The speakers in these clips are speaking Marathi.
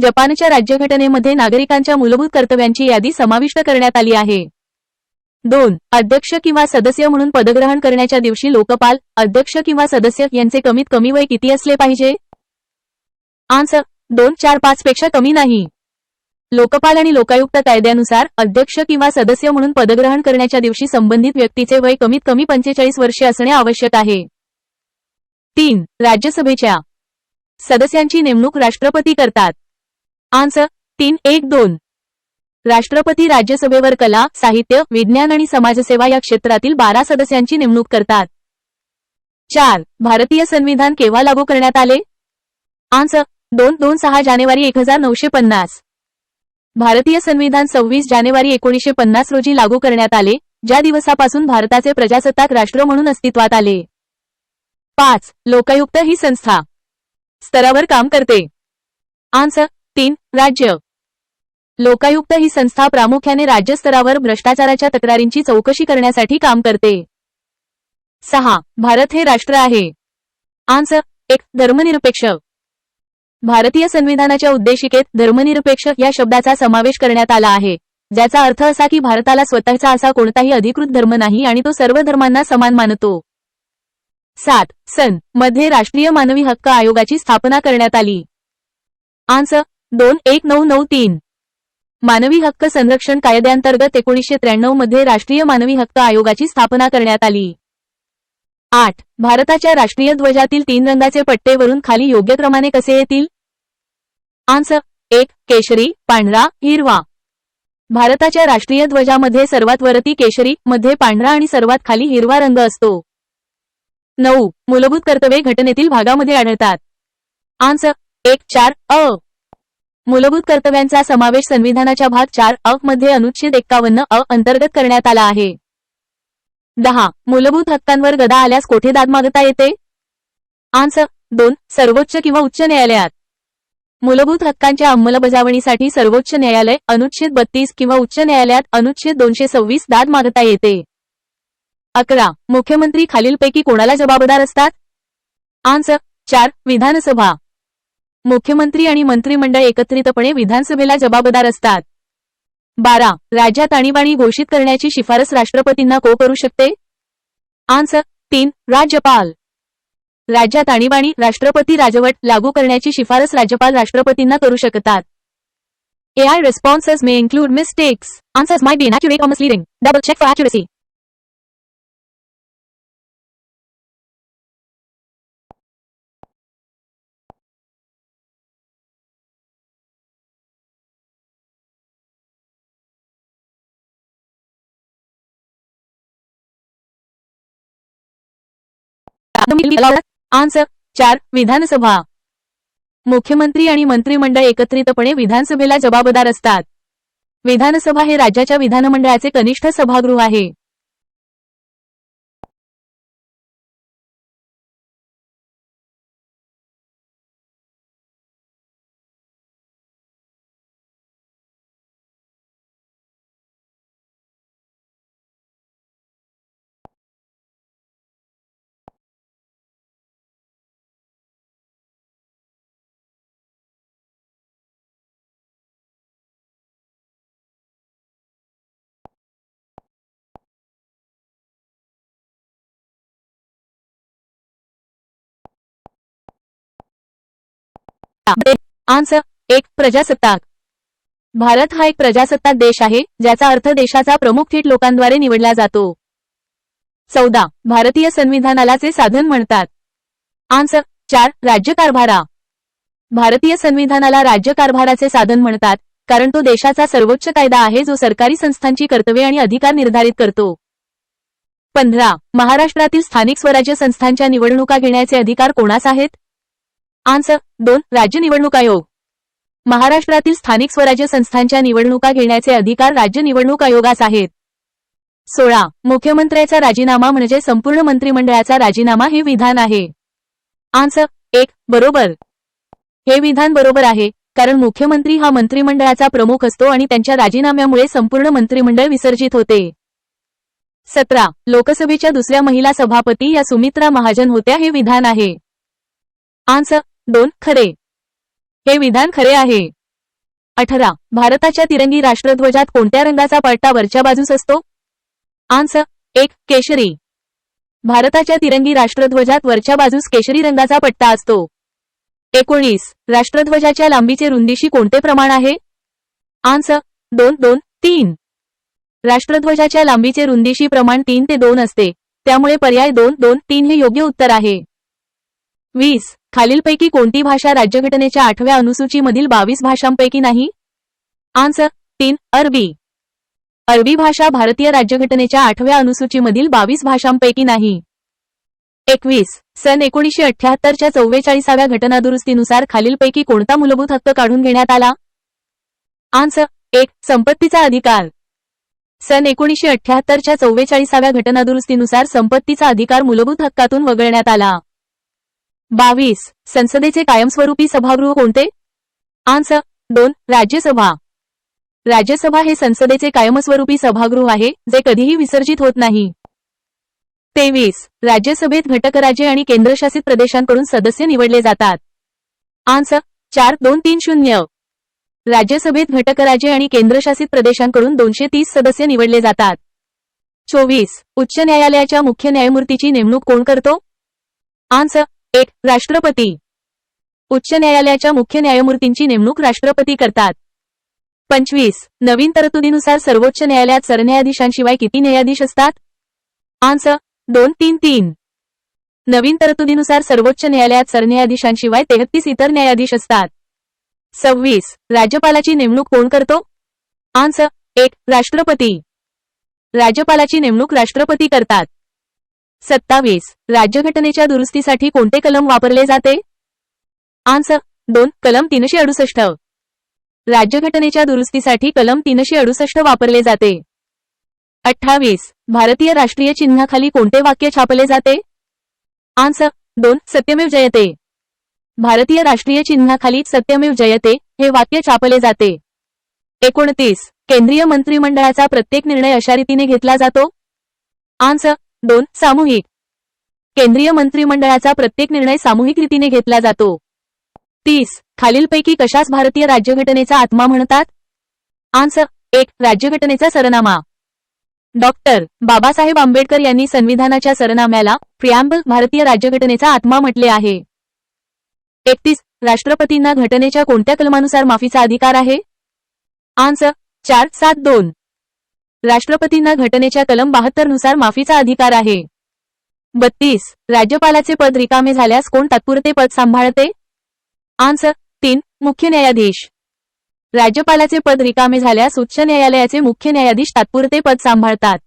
जपानच्या राज्यघटनेमध्ये नागरिकांच्या मूलभूत कर्तव्यांची यादी समाविष्ट करण्यात आली आहे. 2. अध्यक्ष किंवा सदस्य म्हणून पदग्रहण करण्याच्या दिवशी लोकपाल, अध्यक्ष किंवा सदस्य यांचे कमीत कमी वय किती असले पाहिजे? आन्सर 2, 4, 5 पेक्षा कमी नाही. लोकपाल आणि लोकायुक्त कायद्यानुसार अध्यक्ष किंवा सदस्य म्हणून पदग्रहण करण्याच्या दिवशी संबंधित व्यक्तीचे वय कमीत कमी 45 वर्षे असणे आवश्यक आहे. 3. राज्यसभेच्या सदस्यांची नेमणूक राष्ट्रपती करतात. आन्सर 3, 1, 2. राष्ट्रपती राज्यसभेवर कला, साहित्य, विज्ञान आणि समाजसेवा या क्षेत्रातील 12 सदस्यांची नेमणूक करतात. 4. भारतीय संविधान केव्हा लागू करण्यात आले? आन्सर 2, 6 जानेवारी 1950. भारतीय संविधान 26 जानेवारी 1950 रोजी लागू करण्यात आले, ज्या दिवसापासून भारताचे प्रजासत्ताक राष्ट्र म्हणून अस्तित्वात आले. 5. लोकायुक्त ही संस्था स्तरावर काम करते. आन्सर 3, राज्य. लोकायुक्त ही संस्था प्रामुख्याने राज्य स्तरावर भ्रष्टाचाराच्या तक्रारींची चौकशी करण्यासाठी काम करते. 6. भारत हे राष्ट्र आहे. आन्सर 1, धर्मनिरपेक्ष. भारतीय संविधानाच्या उद्देशिकेत धर्मनिरपेक्ष या शब्दाचा समावेश करण्यात आला आहे, ज्याचा अर्थ असा की भारताला स्वतःचा असा कोणताही अधिकृत धर्म नाही आणि तो सर्व धर्मांना समान मानतो. 7. सन मध्ये राष्ट्रीय मानवी हक्क आयोगाची स्थापना करण्यात आली. आन्सर 2, 1993. मानवी हक्क संरक्षण कायद्याअंतर्गत 1993 मध्ये राष्ट्रीय मानवी हक्क आयोगाची स्थापना करण्यात आली. 8. भारताच्या राष्ट्रीय ध्वजातील 3 रंगाचे पट्टे वरून खाली योग्य क्रमाने कसे येतील? आन्सर 1, केशरी, पांढरा, हिरवा. भारताच्या राष्ट्रीय ध्वजामध्ये सर्वात वरती केशरी, मध्ये पांढरा आणि सर्वात खाली हिरवा रंग असतो. 9. मूलभूत कर्तव्ये घटनेतील भागामध्ये आढळतात. आन्सर 1, 4, अ. मूलभूत कर्तव्यांचा समावेश संविधानाच्या भाग 4 अ मध्ये अनुच्छेद 51 अ अंतर्गत करण्यात आला आहे. 10. मूलभूत हक्कांवर गदा आल्यास कोठे दाद मागता येते? आन्सर 2, सर्वोच्च किंवा उच्च न्यायालयात. मूलभूत हक्कांच्या अंमलबजावणीसाठी सर्वोच्च न्यायालय, अनुच्छेद 32 किंवा उच्च न्यायालयात अनुच्छेद 226 दाद मागता येते. 11. मुख्यमंत्री खालीलपैकी कोणाला जबाबदार असतात? आन्सर 4, विधानसभा. मुख्यमंत्री आणि मंत्रिमंडळ एकत्रितपणे विधानसभेला जबाबदार असतात. 12. राज्यात आणीबाणी घोषित करण्याची शिफारस राष्ट्रपतींना को करू शकते? आन्सर 3, राज्यपाल. राज्यात आणीबाणी राष्ट्रपती राजवट लागू करण्याची शिफारस राज्यपाल राष्ट्रपतींना करू शकतात. AI responses may include mistakes. Answers might be inaccurate or misleading. Double check for accuracy. Answer 4, विधानसभा. मुख्यमंत्री आणि मंत्रिमंडळ एकत्रितपणे विधानसभेला जबाबदार असतात. विधानसभा हे राज्याच्या विधानमंडळाचे कनिष्ठ सभागृह आहे. आन्सर 1, प्रजासत्ताक. भारत हा एक प्रजासत्ताक देश आहे, ज्याचा अर्थ देशाचा प्रमुख थेट लोकांद्वारे निवडला जातो. 14. भारतीय संविधानाला चे साधन म्हणतात? आन्सर 4, राज्यकारभारा. भारतीय संविधानाला राज्यकारभाराचे साधन म्हणतात, कारण तो देशाचा सर्वोच्च कायदा आहे जो सरकारी संस्थांची कर्तव्ये आणि अधिकार निर्धारित करतो. 15. महाराष्ट्रातील स्थानिक स्वराज्य संस्थांच्या निवडणुका घेण्याचे अधिकार कोणास आहेत? आन्सर 2, राज्य निवडणूक आयोग. महाराष्ट्रातील स्थानिक स्वराज्य संस्थांच्या निवडणुका घेण्याचे अधिकार राज्य निवडणूक आयोगास आहेत. 16. मुख्यमंत्र्याचा राजीनामा म्हणजे संपूर्ण मंत्रिमंडळाचा राजीनामा हे विधान आहे. आन्सर 1, बरोबर. हे विधान बरोबर आहे, कारण मुख्यमंत्री हा मंत्रिमंडळाचा प्रमुख असतो आणि त्यांच्या राजीनाम्यामुळे संपूर्ण मंत्रिमंडळ विसर्जित होते. 17. लोकसभेच्या दुसऱ्या महिला सभापती या सुमित्रा महाजन होत्या हे विधान आहे. आन्सर 2 खरे. हे विधान खरे आहे. 18 भारताच्या तिरंगी राष्ट्रध्वजात कोणत्या रंगाचा पट्टा वरच्या बाजूस असतो? आन्सर 1 केशरी. भारताच्या तिरंगी राष्ट्रध्वजात वरच्या बाजूस केशरी रंगाचा पट्टा असतो. 19 राष्ट्रध्वजाच्या लांबीचे रुंदीशी कोणते प्रमाण आहे? आन्सर 2 2 3. राष्ट्रध्वजाच्या लांबीचे रुंदीशी प्रमाण 3 ते 2 असते, त्यामुळे पर्याय 2 2 3 हे योग्य उत्तर आहे. 20 खालीलपैकी कोणती भाषा राज्यघटनेच्या 8व्या अनुसूचीमधील 22 भाषांपैकी नाही? आन्सर 3 अरबी. अरबी भाषा भारतीय राज्यघटनेच्या 8व्या अनुसूचीमधील 22 भाषांपैकी नाही. 21 सन 1978च्या 44व्या घटनादुरुस्तीनुसार खालीलपैकी कोणता मूलभूत हक्क काढून घेण्यात आला? आन्सर 1 संपत्तीचा अधिकार. सन 1978च्या 44व्या घटनादुरुस्तीनुसार संपत्तीचा अधिकार मूलभूत हक्कातून वगळण्यात आला. 22 संसदेचे कायमस्वरूपी सभागृह कोणते? आन्सर 2 राज्यसभा. राज्यसभा हे संसदेचे कायमस्वरूपी सभागृह आहे, जे कधीही विसर्जित होत नाही. 23 राज्यसभेत घटकराज्ये आणि केंद्रशासित प्रदेशांकडून सदस्य निवडले जातात. आन्सर 4 2 3 0. राज्यसभेत घटकराज्ये आणि केंद्रशासित प्रदेशांकडून 230 सदस्य निवडले जातात. 24 उच्च न्यायालयाच्या मुख्य न्यायमूर्तीची नेमणूक कोण करतो? आन्सर 1 राष्ट्रपती. उच्च न्यायालयाच्या मुख्य न्यायमूर्तींची नेमणूक राष्ट्रपती करतात. 25 नवीन तरतुदीनुसार सर्वोच्च न्यायालयात सरन्यायाधीशांशिवाय किती न्यायाधीश असतात? आन्सर 2 3 3. नवीन तरतुदीनुसार सर्वोच्च न्यायालयात सरन्यायाधीशांशिवाय 33 इतर न्यायाधीश असतात. 26 राज्यपालाची नेमणूक कोण करतो? आन्सर 1 राष्ट्रपती. राज्यपालाची नेमणूक राष्ट्रपती करतात. 27 राज्यघटनेच्या दुरुस्तीसाठी कोणते कलम वापरले जाते? आन्सर 2 कलम 368. राज्यघटनेच्या दुरुस्तीसाठी कलम 368 वापरले जाते. 28 भारतीय राष्ट्रीय चिन्हाखाली कोणते वाक्य छापले जाते? आन्सर 2 सत्यमेव जयते. भारतीय राष्ट्रीय चिन्हाखाली सत्यमेव जयते हे वाक्य छापले जाते. 29 केंद्रीय मंत्रिमंडळाचा प्रत्येक निर्णय अशा रीतीने घेतला जातो? आन्सर 2 सामूहिक. केंद्रीय मंत्रिमंडळाचा प्रत्येक निर्णय सामूहिक रीतीने घेतला जातो. 30 खालीलपैकी कशास भारतीय राज्यघटनेचा आत्मा म्हणतात? आन्सर 1 राज्यघटनेचा सरनामा. डॉक्टर बाबासाहेब आंबेडकर यांनी संविधानाच्या सरनाम्याला प्रिॲम्बल भारतीय राज्यघटनेचा आत्मा म्हटले आहे. 31 राष्ट्रपतींना घटनेच्या कोणत्या कलमानुसार माफीचा अधिकार आहे? आन्सर 4 7 2. राष्ट्रपतींना घटनेच्या कलम 72 नुसार माफीचा अधिकार आहे. 32 राज्यपालाचे पद रिकामे झाल्यास कोण तात्पुरते पद सांभाळते? आन्सर 3 मुख्य न्यायाधीश. राज्यपालाचे पद रिकामे झाल्यास उच्च न्यायालयाचे मुख्य न्यायाधीश तात्पुरते पद सांभाळतात.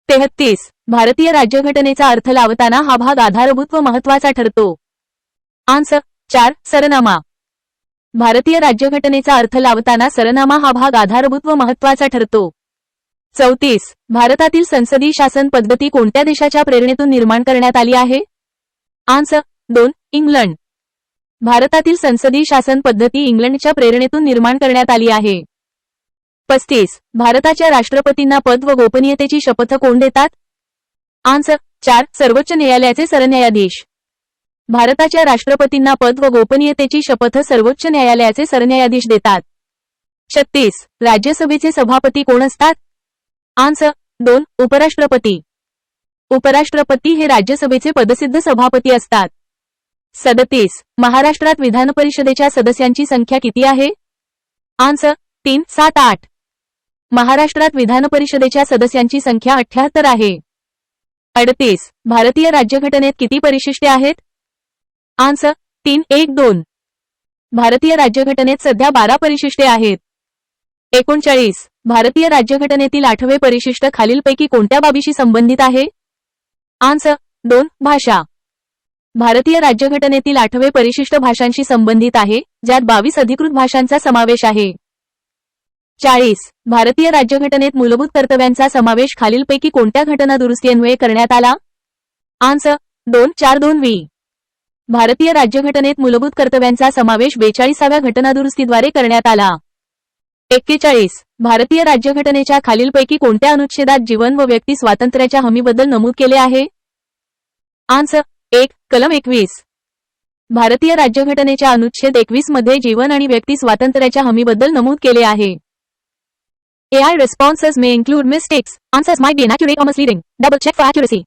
33 भारतीय राज्यघटनेचा अर्थ लावताना हा भाग आधारभूत व महत्वाचा ठरतो. आन्सर 4 सरनामा. भारतीय राज्यघटनेचा अर्थ लावताना सरनामा हा भाग आधारभूत व महत्वाचा ठरतो. 34 भारतातील संसदीय शासन पद्धती कोणत्या देशाच्या प्रेरणेतून निर्माण करण्यात आली आहे? Answer 2 England. भारतातील संसदीय शासन पद्धती इंग्लंडच्या प्रेरणेतून निर्माण करण्यात आली आहे. 35 भारताच्या राष्ट्रपतींना पद व गोपनीयतेची शपथ कोण देतात? आन्सर 4 सर्वोच्च न्यायालयाचे सरन्यायाधीश. भारताच्या राष्ट्रपतींना पद व गोपनीयतेची शपथ सर्वोच्च न्यायालयाचे सरन्यायाधीश देतात. 36 राज्यसभेचे सभापती कोण असतात? आन्सर 2 उपराष्ट्रपती. उपराष्ट्रपती हे राज्यसभेचे पदसिद्ध सभापती असतात. 37 महाराष्ट्रात विधान परिषदेच्या सदस्यांची संख्या किती आहे? आन्सर 3 7 8. महाराष्ट्रात विधान परिषदेच्या सदस्यांची संख्या 78 आहे. 38 भारतीय राज्यघटनेत किती परिशिष्टे आहेत? आन्सर 3 1 2. भारतीय राज्यघटनेत सध्या 12 परिशिष्टे आहेत. 39 भारतीय राज्यघटनेतील 8वे परिशिष्ट खालीलपैकी कोणत्या बाबीशी संबंधित आहे? आन्सर 2 भाषा. भारतीय राज्यघटनेतील 8वे परिशिष्ट भाषांशी संबंधित आहे, ज्यात 22 अधिकृत भाषांचा समावेश आहे. 40 भारतीय राज्यघटनेत मूलभूत कर्तव्यांचा समावेश खालीलपैकी कोणत्या घटना दुरुस्तीन्वये करण्यात आला? आन्सर 2 4 2 वी. भारतीय राज्यघटनेत मूलभूत कर्तव्यांचा समावेश 42व्या घटनादुरुस्तीद्वारे करण्यात आला. 41 भारतीय राज्यघटनेच्या खालीलपैकी कोणत्या अनुच्छेदात जीवन व व्यक्ती स्वातंत्र्याच्या हमीबद्दल नमूद केले आहे? आन्सर 1 कलम 21. भारतीय राज्यघटनेच्या अनुच्छेद 21 मध्ये जीवन आणि व्यक्ती स्वातंत्र्याच्या हमीबद्दल नमूद केले आहे. AI responses may include mistakes. Answers might be inaccurate or misleading. Double check for accuracy.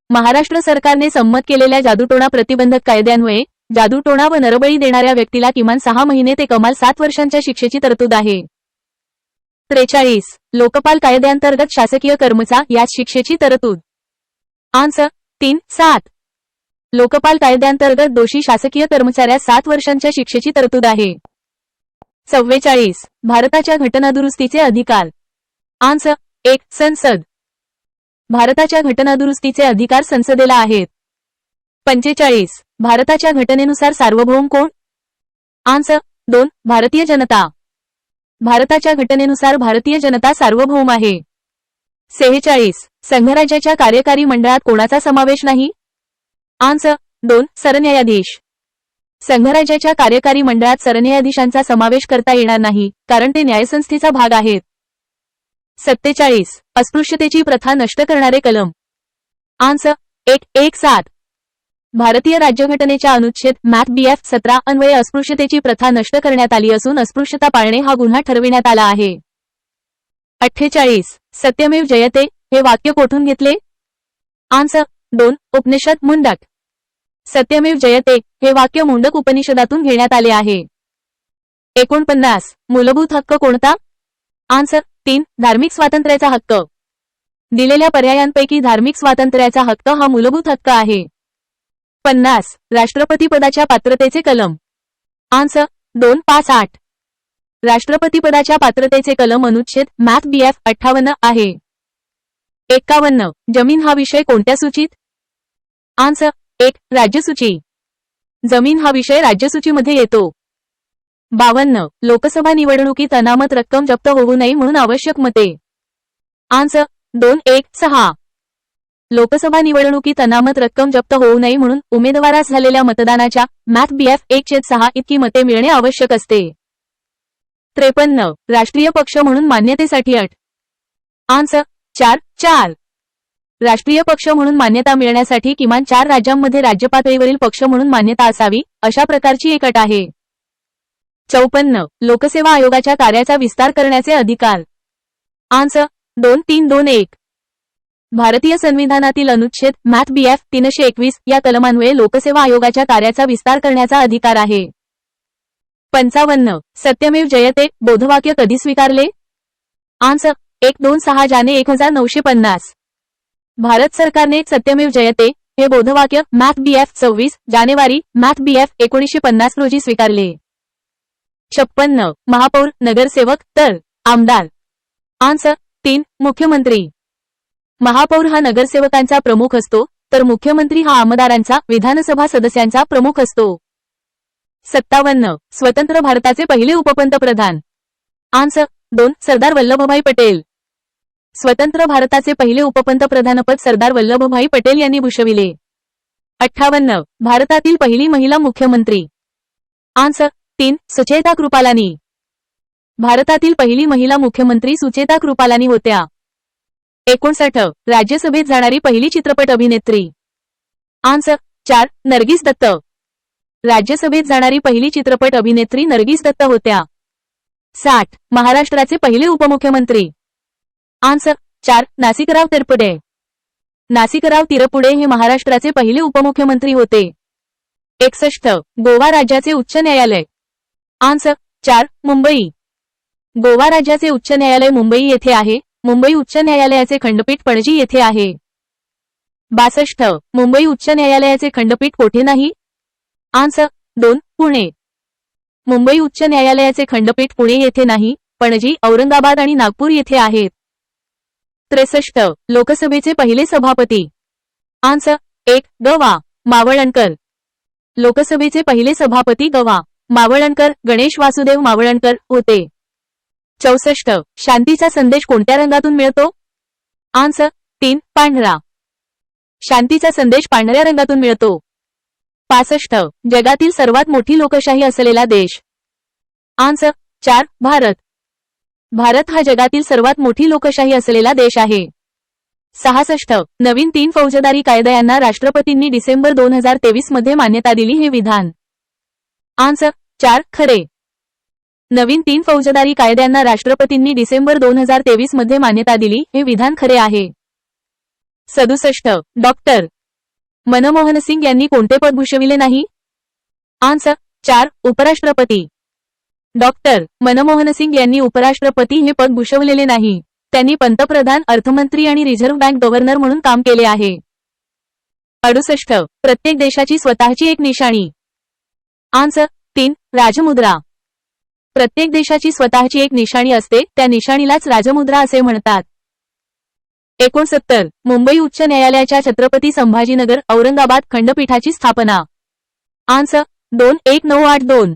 Maharashtra सरकारने संमत केलेल्या जादूटोणा प्रतिबंधक कायद्यान्वये जादूटोणा व नरबळी देणाऱ्या व्यक्तीला किमान 6 महिने ते कमाल 7 वर्षांच्या शिक्षेची तरतूद आहे. 43. लोकपाल कायद्याअंतर्गत शासकीय कर्मचा यात शिक्षेची तरतूद. आन्सर 3, 7. लोकपाल कायद्याअंतर्गत दोषी शासकीय कर्मचाऱ्यास 7 वर्षांच्या शिक्षेची तरतूद आहे. 44. भारताच्या घटनादुरुस्तीचे अधिकार. आन्सर 1. संसद. भारताच्या घटनादुरुस्तीचे अधिकार संसदेला आहेत. 45. भारताच्या घटनेनुसार सार्वभौम कोण? आन्सर 2. भारतीय जनता. भारताच्या घटनेनुसार भारतीय जनता सार्वभौम आहे. 46. संघराज्याच्या कार्यकारी मंडळात कोणाचा समावेश नाही? आन्सर 2. सरन्यायाधीश. संघराज्याच्या कार्यकारी मंडळात सरन्यायाधीशांचा समावेश करता येणार नाही, कारण ते न्यायसंस्थेचा भाग आहेत. 47. अस्पृश्यतेची प्रथा नष्ट करणारे कलम. आन्सर 117. भारतीय राज्यघटनेच्या अनुच्छेद MATBF 17 अन्वये अस्पृश्यतेची प्रथा नष्ट करण्यात आली असून अस्पृश्यता पाळणे हा गुन्हा ठरविण्यात आला आहे. 48. सत्यमेव जयते हे वाक्य कोठून घेतले? आन्सर 2. उपनिषद मुंडक. सत्यमेव जयते हे वाक्य मुंडक उपनिषदातून घेण्यात आले आहे. 49. मूलभूत हक्क कोणता? आन्सर 3. धार्मिक स्वातंत्र्याचा हक्क. दिलेल्या पर्यायांपैकी धार्मिक स्वातंत्र्याचा हक्क हा मूलभूत हक्क आहे. 50. राष्ट्रपती पदाच्या पात्रतेचे कलम. आन्सर 258. राष्ट्रपती पदाच्या पात्रतेचे कलम अनुच्छेद MATBF 58 आहे. 51. जमीन हा विषय कोणत्या सूचीत? आन्सर 1. राज्यसूची. जमीन हा विषय राज्यसूचीमध्ये येतो. 52. लोकसभा निवडणुकीत अनामत रक्कम जप्त होऊ नये म्हणून आवश्यक मते. आन्सर 216. लोकसभा निवडणुकीत अनामत रक्कम जप्त होऊ नये म्हणून उमेदवारास झालेल्या मतदानाच्या MATBF 1/6 इतकी मते मिळणे आवश्यक असते. 53. राष्ट्रीय पक्ष म्हणून मान्यतेसाठी अट. आन्सर 4. राष्ट्रीय पक्ष म्हणून मान्यता मिळण्यासाठी किमान 4 राज्यांमध्ये राज्य पातळीवरील पक्ष म्हणून मान्यता असावी, अशा प्रकारची एक अट आहे. 54. लोकसेवा आयोगाच्या कार्याचा विस्तार करण्याचे अधिकार. आन्सर 2321. भारतीय संविधानातील अनुच्छेद MATBF 321 या कलमान्वये लोकसेवा आयोगाच्या कार्याचा विस्तार करण्याचा अधिकार आहे. 55. सत्यमेव जयते बोधवाक्य कधी स्वीकारले? आन्सर 126 जाने 1950. भारत सरकारने सत्यमेव जयते हे बोधवाक्य MATBF 26 जानेवारी MATBF 1950 रोजी स्वीकारले. 56. महापौर, नगरसेवक तर आमदार. आन्सर 3. मुख्यमंत्री. महापौर हा नगरसेवकांचा प्रमुख असतो, तर मुख्यमंत्री हा आमदारांचा, विधानसभा सदस्यांचा प्रमुख असतो. 57. स्वतंत्र भारताचे पहिले उपपंतप्रधान. आन्सर 2. सरदार वल्लभभाई पटेल. स्वतंत्र भारताचे पहिले उपपंतप्रधानपद सरदार वल्लभभाई पटेल यांनी भूषविले. 58. भारतातील पहिली महिला मुख्यमंत्री. आन्सर 3. सुचेता कृपालानी. भारतातील पहिली महिला मुख्यमंत्री सुचेता कृपालानी होत्या. 59. राज्यसभेत जाणारी पहिली चित्रपट अभिनेत्री. आन्सर 4. नर्गिस दत्त. राज्यसभेत जाणारी पहिली चित्रपट अभिनेत्री नर्गिस दत्त होत्या. 60. महाराष्ट्राचे पहिले उपमुख्यमंत्री. आन्सर 4. नासिकराव तिरपुडे. नासिकराव तिरपुडे हे महाराष्ट्राचे पहिले उपमुख्यमंत्री होते. 61. गोवा राज्याचे उच्च न्यायालय. आन्सर 4. मुंबई. गोवा राज्याचे उच्च न्यायालय मुंबई येथे आहे. मुंबई उच्च न्यायालयाचे खंडपीठ पणजी येथे आहे. 62. मुंबई उच्च न्यायालयाचे खंडपीठ कोठे नाही? आन्सर 2. पुणे. मुंबई उच्च न्यायालयाचे खंडपीठ पुणे येथे नाही, पणजी, औरंगाबाद आणि नागपूर येथे आहेत. 63. लोकसभेचे पहिले सभापती. आन्सर 1. ग. वा. मावळणकर. लोकसभेचे पहिले सभापती ग. वा. मावळणकर गणेश वासुदेव मावळणकर होते. 64. शांतीचा संदेश कोणत्या रंगातून मिळतो? आन्सर 3. पांढरा. शांतीचा संदेश पांढऱ्या रंगातून मिळतो. 65. जगातील सर्वात मोठी लोकशाही असलेला देश. आन्सर 4. भारत. भारत हा जगातील सर्वात मोठी लोकशाही असलेला देश आहे. 66. नवीन 3 फौजदारी कायद्यांना राष्ट्रपतींनी डिसेंबर 2023 मध्ये मान्यता दिली हे विधान. आन्सर 4. खरे. नवीन 3 फौजदारी कायद्यांना राष्ट्रपतींनी डिसेंबर 2023 मध्ये मान्यता दिली हे विधान खरे आहे. 67. डॉक्टर मनमोहन सिंग यांनी कोणते पद भूषविले नाही? आन्सर 4. उपराष्ट्रपती. डॉक्टर मनमोहन सिंग यांनी उपराष्ट्रपती हे पद भूषवलेले नाही. त्यांनी पंतप्रधान, अर्थमंत्री आणि रिझर्व्ह बँक गव्हर्नर म्हणून काम केले आहे. 68. प्रत्येक देशाची स्वतःची एक निशाणी. आन्सर 3. राजमुद्रा. प्रत्येक देशाची स्वतःची एक निशाणी असते, त्या निशाणीलाच राजमुद्रा असे म्हणतात. 69. मुंबई उच्च न्यायालयाच्या छत्रपती संभाजीनगर, औरंगाबाद खंडपीठाची स्थापना. आन्सर 2. 1982.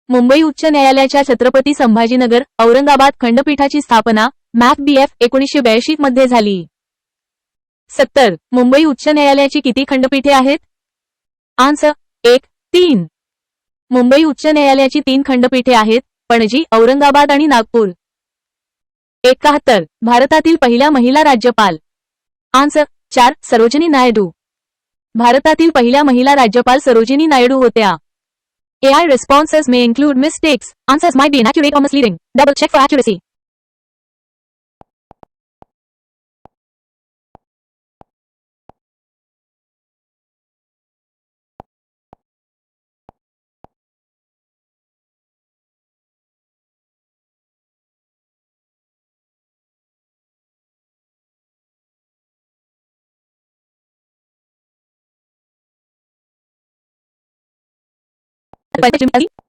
मुंबई उच्च न्यायालयाच्या छत्रपती संभाजीनगर, औरंगाबाद खंडपीठाची स्थापना मॅप BF 1982 मध्ये झाली. 70. मुंबई उच्च न्यायालयाची किती खंडपीठे आहेत? आन्सर 1. 3. मुंबई उच्च न्यायालयाची 3 खंडपीठे आहेत, पणजी, औरंगाबाद आणि नागपूर. 71. भारतातील पहिल्या महिला राज्यपाल. आन्सर 4. सरोजिनी नायडू. भारतातील पहिल्या महिला राज्यपाल सरोजिनी नायडू होत्या. AI responses may include mistakes. Answers might be inaccurate or misleading. Double check for accuracy.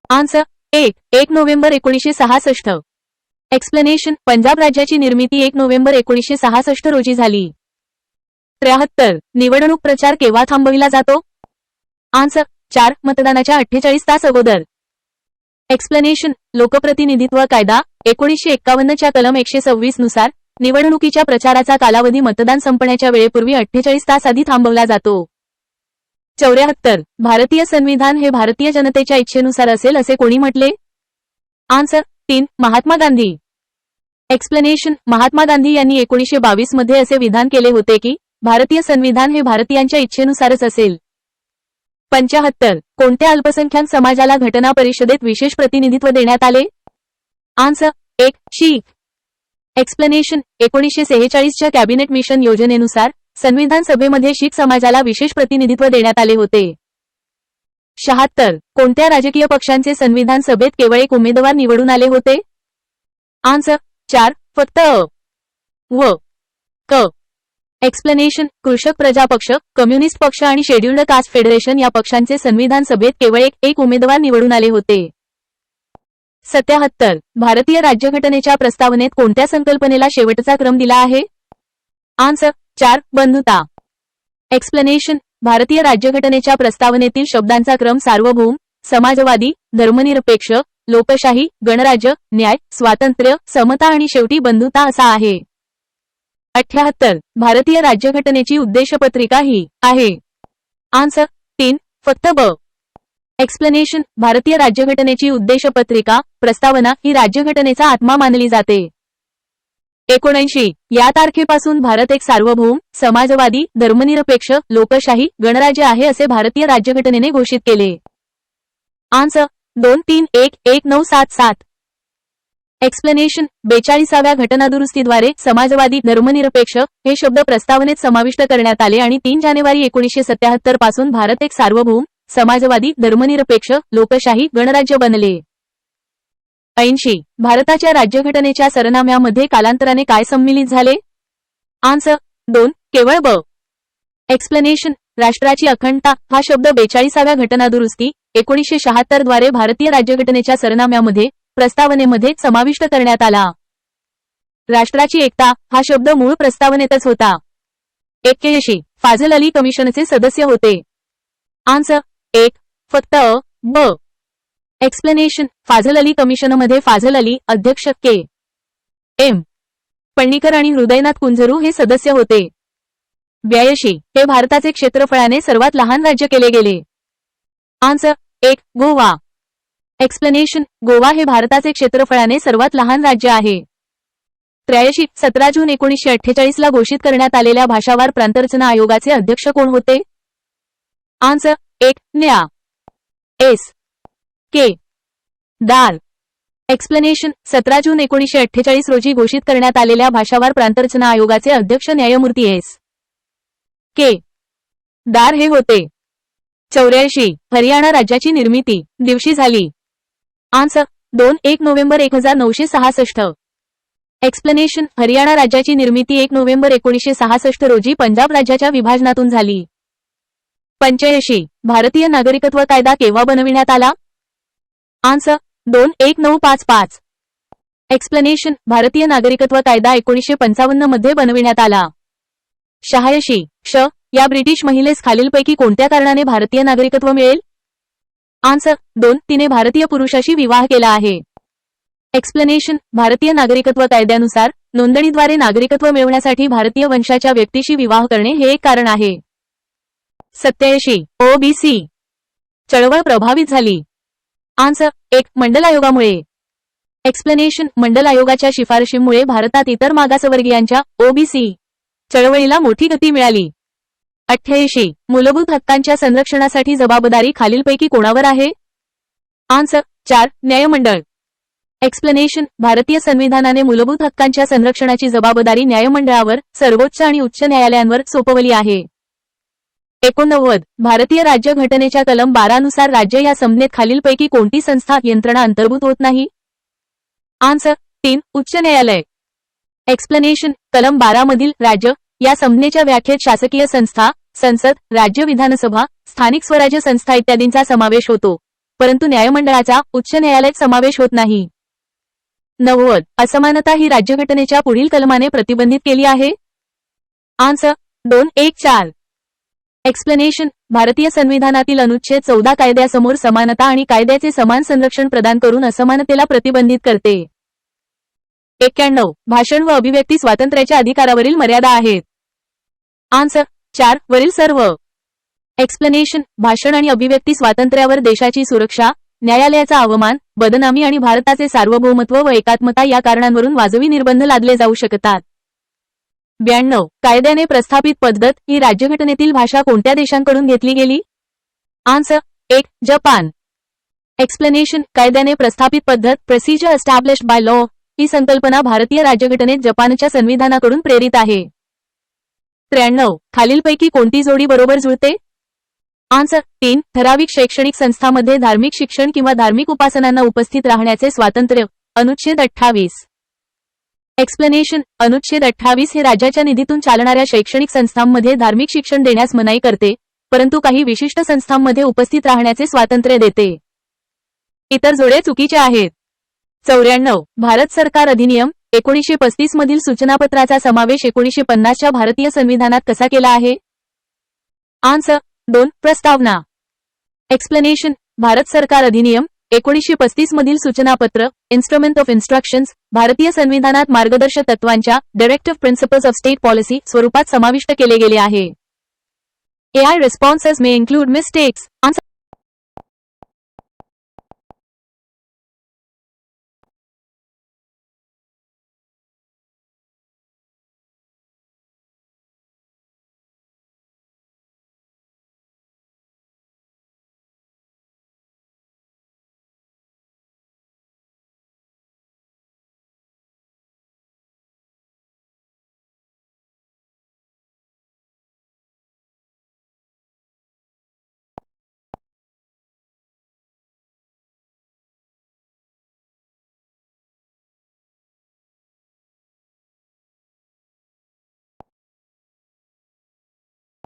Answer 1 November 1966. Explanation. Punjab राज्याची निर्मिती 1 नोव्हेंबर 1966 रोजी झाली. 73. निवडणूक प्रचार केव्हा थांबविला जातो? आन्सर 4. मतदानाच्या 48 तास अगोदर. एक्सप्लेनेशन. लोकप्रतिनिधित्व कायदा 1951 च्या कलम 126 नुसार निवडणुकीच्या प्रचाराचा कालावधी मतदान संपण्याच्या वेळेपूर्वी 48 तास आधी थांबवला जातो. 74. भारतीय संविधान हे भारतीय जनतेच्या इच्छेनुसार असेल असे कोणी म्हटले? आन्सर 3. महात्मा गांधी. एक्सप्लेनेशन. महात्मा गांधी यांनी 1922 मध्ये असे विधान केले होते की भारतीय संविधान हे भारतीयांच्या इच्छेनुसारच असेल. 75. कोणत्या अल्पसंख्याक समाजाला घटना परिषदेत विशेष प्रतिनिधित्व देण्यात आले? आन्सर 1. शीख. एक्सप्लेनेशन. 1946 च्या कॅबिनेट मिशन योजनेनुसार संविधान सभेमध्ये शीख समाजाला विशेष प्रतिनिधित्व देण्यात आले होते. 76. कोणत्या राजकीय पक्षांचे संविधान सभेत केवळ एक उमेदवार निवडून आले होते? आन्सर 4. फक्त अ. व. क. एक्सप्लेनेशन. कृषक प्रजा पक्ष, कम्युनिस्ट पक्ष आणि शेड्युल्ड कास्ट फेडरेशन या पक्षांचे संविधान सभेत केवळ एक उमेदवार निवडून आले होते. 77. भारतीय राज्यघटनेच्या प्रस्तावनेत कोणत्या संकल्पनेला शेवटचा क्रम दिला आहे? आन्सर 4. बंधुता. एक्सप्लेनेशन. भारतीय राज्यघटनेच्या प्रस्तावनेतील शब्दांचा क्रम सार्वभौम, समाजवादी, धर्मनिरपेक्ष, लोकशाही, गणराज्य, न्याय, स्वातंत्र्य, समता आणि शेवटी बंधुता असा आहे. 78. भारतीय राज्यघटनेची उद्देशपत्रिका ही आहे. आन्सर 3. फक्त ब. एक्सप्लेनेशन. भारतीय राज्यघटनेची उद्देशपत्रिका, प्रस्तावना ही राज्यघटनेचा आत्मा मानली जाते. 79. या तारखेपासून भारत एक सार्वभौम, समाजवादी, धर्मनिरपेक्ष, लोकशाही, गणराज्य आहे असे भारतीय राज्यघटनेने घोषित केले. आन्सर 2311977. एक्सप्लेनेशन. 42व्या घटनादुरुस्तीद्वारे समाजवादी, धर्मनिरपेक्ष हे शब्द प्रस्तावनेत समाविष्ट करण्यात आले आणि 3 जानेवारी 1977 पासून भारत एक सार्वभौम, समाजवादी, धर्मनिरपेक्ष, लोकशाही, गणराज्य बनले. 80. भारताच्या राज्यघटनेच्या सरनाम्यामध्ये कालांतराने काय सम्मिलित झाले? आन्सर 2. केवळ ब. एक्सप्लेनेशन राष्ट्राची अखंडता हा शब्द 42व्या घटनादुरुस्ती 1976 द्वारे भारतीय राज्यघटनेच्या सरनाम्यामध्ये प्रस्तावनेमध्ये समाविष्ट करण्यात आला. राष्ट्राची एकता हा शब्द मूळ प्रस्तावनेतच होता. 81 फाझल अली कमिशनचे सदस्य होते. आन्सर 1 फक्त ब. एक्सप्लेनेशन फाझल अली कमिशनमध्ये फाझल अली अध्यक्ष के. एम. पण्णीकर आणि हृदयनाथ कुंझरू हे सदस्य होते. 82 हे भारताचे क्षेत्रफळाने सर्वात लहान राज्य केले गेले. आन्सर 1 गोवा. एक्सप्लेनेशन गोवा हे भारताचे क्षेत्रफळाने सर्वात लहान राज्य आहे. 83 17 जून 1948 ला घोषित करण्यात आलेल्या भाषावार प्रांतरचना आयोगाचे अध्यक्ष कोण होते? आन्सर 1 न्या. एस. के. दार. एक्सप्लेनेशन 17 जून 1948 रोजी घोषित करण्यात आलेल्या भाषावार प्रांतरचना आयोगाचे अध्यक्ष न्यायमूर्ती एस. के. दार हे होते. 84 हरियाणा राज्याची निर्मिती दिवशी झाली. Answer 2 November 1966. एक्सप्लेनेशन हरियाणा राज्याची निर्मिती 1 नोव्हेंबर 1966 रोजी पंजाब राज्याच्या विभाजनातून झाली. 85 भारतीय नागरिकत्व कायदा केव्हा बनविण्यात आला? आन्सर 2 1955. एक्सप्लेनेशन भारतीय नागरिकत्व कायदा 1955 मध्ये बनविण्यात आला. 86 श या ब्रिटिश महिलेस खालीलपैकी कोणत्या कारणाने भारतीय नागरिकत्व मिळेल? आन्सर 2 तिने भारतीय पुरुषाशी विवाह केला आहे. एक्सप्लेनेशन भारतीय नागरिकत्व कायद्यानुसार नोंदणीद्वारे नागरिकत्व मिळवण्यासाठी भारतीय वंशाच्या व्यक्तीशी विवाह करणे हे एक कारण आहे. 87 ओबीसी चळवळ प्रभावित झाली. आन्सर 1 मंडल आयोगामुळे. एक्सप्लेनेशन मंडल आयोगाच्या शिफारशींमुळे भारतात इतर मागासवर्गीयांच्या ओबीसी चळवळीला मोठी गती मिळाली. 88 मूलभूत हक्कांच्या संरक्षणासाठी जबाबदारी खालीलपैकी कोणावर आहे? आन्सर 4 न्यायमंडळ. एक्सप्लेनेशन भारतीय संविधानाने मूलभूत हक्कांच्या संरक्षणाची जबाबदारी न्यायमंडळावर सर्वोच्च आणि उच्च न्यायालयांवर सोपवली आहे. 89 भारतीय राज्यघटनेच्या कलम 12 नुसार राज्य या संज्ञेत खालीलपैकी कोणती संस्था यंत्रणा अंतर्भूत होत नाही? आन्सर 3 उच्च न्यायालय. एक्सप्लेनेशन कलम 12 मधील राज्य या संज्ञेच्या व्याख्येत शासकीय संस्था, संसद, राज्य विधानसभा, स्थानिक स्वराज्य संस्था इत्यादींचा समावेश होतो, परंतु न्यायमंडळाचा उच्च न्यायालयात समावेश होत नाही. 90 असमानता ही राज्यघटनेच्या पुढील कलमाने प्रतिबंधित केली आहे? आन्सर 214. एक्सप्लेनेशन भारतीय संविधानातील अनुच्छेद 14 कायद्यासमोर समानता आणि कायद्याचे समान संरक्षण प्रदान करून असमानतेला प्रतिबंधित करते. 91 भाषण व अभिव्यक्ती स्वातंत्र्याच्या अधिकारावरील मर्यादा आहेत. आन्सर 4 वरील सर्व. एक्सप्लेनेशन भाषण आणि अभिव्यक्ती स्वातंत्र्यावर देशाची सुरक्षा, न्यायालयाचा अवमान, बदनामी आणि भारताचे सार्वभौमत्व व एकात्मता या कारणांवरून वाजवी निर्बंध लादले जाऊ शकतात. 92 कायद्याने प्रस्थापित पद्धत ही राज्यघटनेतील भाषा कोणत्या देशांकडून घेतली गेली? Answer 1 Japan. एक्सप्लेनेशन कायद्याने प्रस्थापित पद्धत प्रोसिजर एस्टॅब्लिश्ड बाय लॉ ही संकल्पना भारतीय राज्यघटनेत जपानच्या संविधानाकडून प्रेरित आहे. 93 खालीलपैकी कोणती जोडी बरोबर जुळते? आन्सर 3 ठराविक शैक्षणिक संस्थांमध्ये धार्मिक शिक्षण किंवा धार्मिक उपासनांना उपस्थित राहण्याचे स्वातंत्र्य अनुच्छेद 28. एक्सप्लेनेशन अनुच्छेद 28 हे राज्याच्या निधीतून चालणाऱ्या शैक्षणिक संस्थांमध्ये धार्मिक शिक्षण देण्यास मनाई करते, परंतु काही विशिष्ट संस्थांमध्ये उपस्थित राहण्याचे स्वातंत्र्य देते. इतर जोड्या चुकीच्या आहेत. 94 भारत सरकार अधिनियम 1935 मधील सूचनापत्राचा समावेश 1950 च्या भारतीय संविधानात कसा केला आहे? आन्सर 2 प्रस्तावना. एक्सप्लेनेशन भारत सरकार अधिनियम 1935 मधील सूचनापत्र इन्स्ट्रुमेंट ऑफ इन्स्ट्रक्शन्स भारतीय संविधानात मार्गदर्शक तत्वांच्या directive principles of state policy स्वरूपात समाविष्ट केले गेले आहे. AI responses may include mistakes. Answer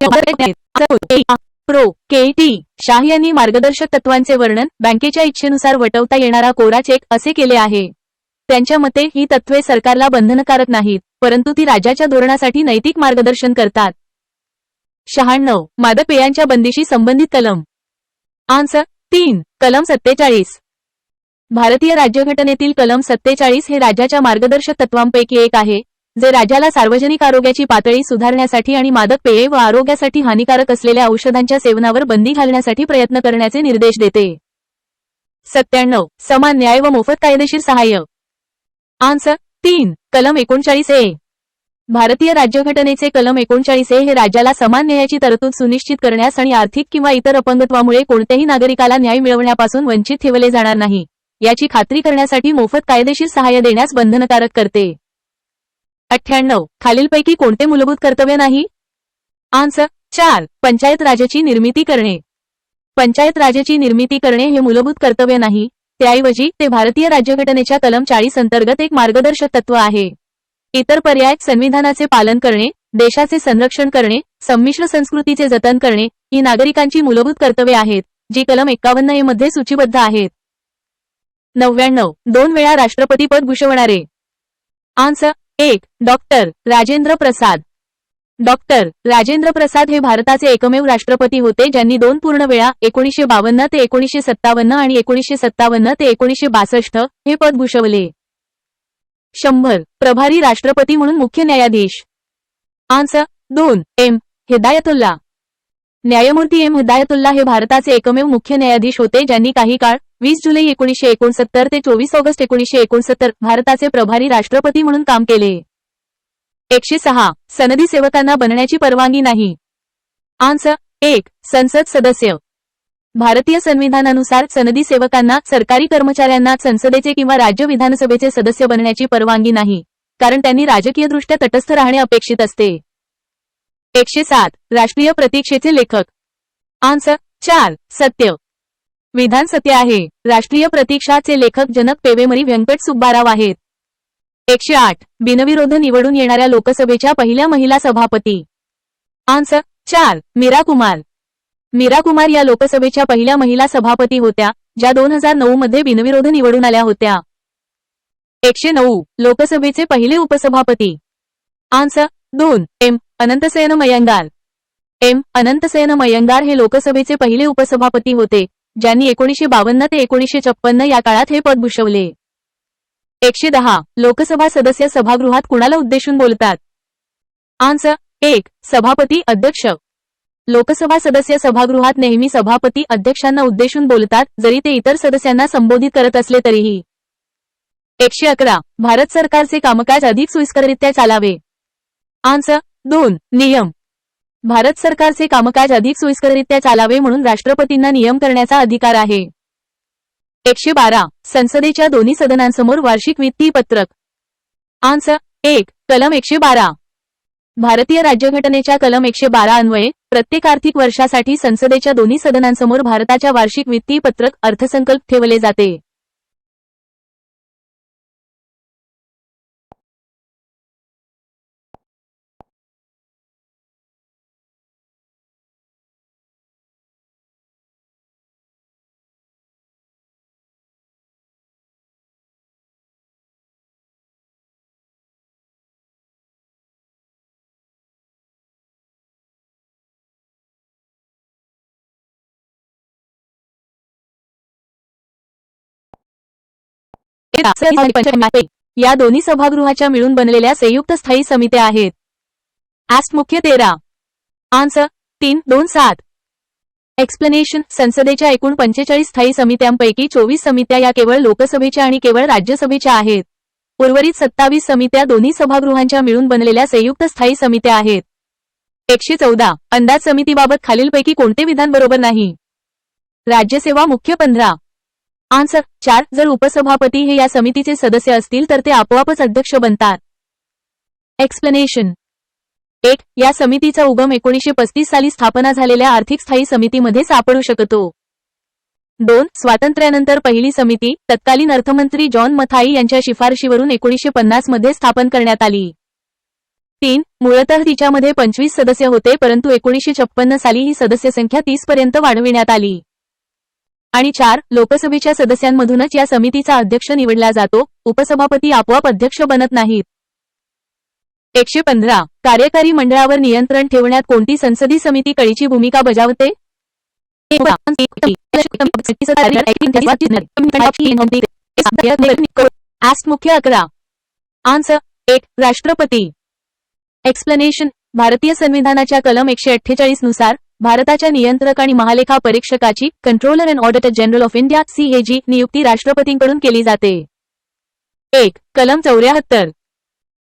pro K.T.. Shah यांनी मार्गदर्शक तत्वांचे वर्णन बँकेच्या इच्छेनुसार वटवता येणारा कोरा चेक असे केले आहे. त्यांच्या मते ही तत्त्वे सरकारला बंधनकारक नाहीत, परंतु ती राज्याच्या धोरणासाठी नैतिक मार्गदर्शन करतात. 96 मादक पेयांच्या बंदीशी संबंधित कलम. आन्सर 3 कलम 47. भारतीय राज्यघटनेतील कलम 47 हे राज्याच्या मार्गदर्शक तत्वांपैकी एक आहे, जे राज्याला सार्वजनिक आरोग्याची पातळी सुधारण्यासाठी आणि मादक पेये व आरोग्यासाठी हानिकारक असलेल्या औषधांच्या सेवनावर बंदी घालण्यासाठी प्रयत्न करण्याचे निर्देश देते. 97 समान न्याय व मोफत कायदेशीर सहाय्य. आन्सर 3 कलम 39A. भारतीय राज्यघटनेचे कलम 39A हे राज्याला समान न्यायाची तरतूद सुनिश्चित करण्यास आणि आर्थिक किंवा इतर अपंगत्वामुळे कोणत्याही नागरिकाला न्याय मिळवण्यापासून वंचित ठेवले जाणार नाही याची खात्री करण्यासाठी मोफत कायदेशीर सहाय्य देण्यास बंधनकारक करते. 98 खालीलपैकी कोणते मूलभूत कर्तव्य नाही? आन्सर 4 पंचायत राजाची निर्मिती करणे. पंचायत राजाची निर्मिती करणे हे मूलभूत कर्तव्य नाही, त्याऐवजी ते भारतीय राज्यघटनेच्या कलम 40 अंतर्गत एक मार्गदर्शक तत्व आहे. इतर पर्याय संविधानाचे पालन करणे, देशाचे संरक्षण करणे, संमिश्र संस्कृतीचे जतन करणे ही नागरिकांची मूलभूत कर्तव्ये आहेत, जी कलम 51A मध्ये सूचीबद्ध आहेत. 99 2 वेळा राष्ट्रपती पद भूषवणारे. Answer 1 doctor Rajendra Prasad. Doctor Rajendra Prasad हे भारताचे एकमेव राष्ट्रपती होते ज्यांनी 2 पूर्ण वेळा 1952 ते 1957 आणि 1957 ते 1962 हे पद भूषवले. 100 प्रभारी राष्ट्रपती म्हणून मुख्य न्यायाधीश. Answer 2 M Hidayatullah. न्यायमूर्ती एम हिदायतुल्ला हे भारताचे एकमेव मुख्य न्यायाधीश होते ज्यांनी काही काळ 20 जुलै 1969 ते 24 ऑगस्ट 1969 भारताचे प्रभारी राष्ट्रपती म्हणून काम केले. 106 सनदी सेवकांना बनण्याची परवानगी नाही. आन्सर 1 संसद सदस्य. भारतीय संविधानानुसार सनदी सेवकांना सरकारी कर्मचाऱ्यांना संसदेचे किंवा राज्य विधानसभेचे सदस्य बनण्याची परवानगी नाही, कारण त्यांनी राजकीयदृष्ट्या तटस्थ राहणे अपेक्षित असते. 107 राष्ट्रीय प्रतीक्षेचे लेखक. आन्सर 4 सत्य. विधान सत्य आहे. राष्ट्रीय प्रतीक्षाचे लेखक जनक पेवेमरी व्यंकट सुब्बाराव आहेत. 108 बिनविरोध निवडून येणाऱ्या लोकसभेच्या पहिल्या महिला सभापती. आन्सर 4 मीरा कुमार. मीरा कुमार या लोकसभेच्या पहिल्या महिला सभापती होत्या, ज्या 2009 मध्ये बिनविरोध निवडून आल्या होत्या. 109 लोकसभेचे पहिले उपसभापती. Answer 2 M Ananthasayanam Ayyangar. M Ananthasayanam Ayyangar हे लोकसभेचे पहिले उपसभापती होते, ज्यांनी 1952 ते 1956 या काळात हे पद भूषवले. 110 लोकसभा सदस्य सभागृहात कुणाला उद्देशून बोलतात? आन्सर 1 सभापती अध्यक्ष. लोकसभा सदस्य सभागृहात नेहमी सभापती अध्यक्षांना उद्देशून बोलतात, जरी ते इतर सदस्यांना संबोधित करत असले तरीही. 111 भारत सरकारचे कामकाज अधिक सोयीस्कररित्या चालावे. आन्सर 2 नियम. भारत सरकारचे कामकाज अधिक सोयीस्कररित्या चालावे म्हणून राष्ट्रपतींना नियम करण्याचा अधिकार आहे. 112 संसदेच्या दोन्ही सदनांसमोर वार्षिक वित्तीय पत्रक. आन्सर 1 कलम 112. भारतीय राज्यघटनेच्या कलम 112 अन्वये प्रत्येक आर्थिक वर्षासाठी संसदेच्या दोन्ही सदनांसमोर भारताच्या वार्षिक वित्तीय पत्रक अर्थसंकल्प ठेवले जाते. या दोन्ही सभागृहाच्या मिळून बनलेल्या संयुक्त स्थायी समित्या आहेत. ऍक्ट मुख्य 13. आन्सर 327. एक्सप्लेनेशन संसदेच्या एकूण 45 स्थायी समित्यांपैकी 24 समित्या या केवळ लोकसभेच्या आणि केवळ राज्यसभेच्या आहेत. उर्वरित 27 समित्या दोन्ही सभागृहांच्या मिळून बनलेल्या संयुक्त स्थायी समित्या आहेत. 114 अंदाज समितीबाबत खालीलपैकी कोणते विधान बरोबर नाही? राज्यसेवा मुख्य 15. आन्सर 4 जर उपसभापती हे या समितीचे सदस्य असतील तर ते आपोआपच अध्यक्ष बनतात. एक्सप्लेनेशन 1 या समितीचा उगम 1935 साली स्थापना झालेल्या आर्थिक स्थायी समितीमध्ये सापडू शकतो. 2 स्वातंत्र्यानंतर पहिली समिती तत्कालीन अर्थमंत्री जॉन मथाई यांच्या शिफारशीवरून 1950 मध्ये स्थापन करण्यात आली. 3. मूळतः तिच्यामध्ये 25 सदस्य होते, परंतु 1956 साली ही सदस्य संख्या 30 पर्यंत वाढविण्यात आली. आणि 4. लोकसभेच्या सदस्यांमधूनच या समितीचा अध्यक्ष निवडला जातो, उपसभापती आपोआप अध्यक्ष बनत नाहीत. 115. कार्यकारी मंडळावर नियंत्रण ठेवण्यात कोणती संसदीय समिती कळीची भूमिका बजावते? मुख्य 11. आन्सर 1. राष्ट्रपती. एक्सप्लेनेशन. भारतीय संविधानाच्या कलम 148 नुसार भारताच्या नियंत्रक आणि महालेखा परीक्षकाची controller and auditor general of India CAG नियुक्ती राष्ट्रपतींकडून केली जाते. 1. कलम 74.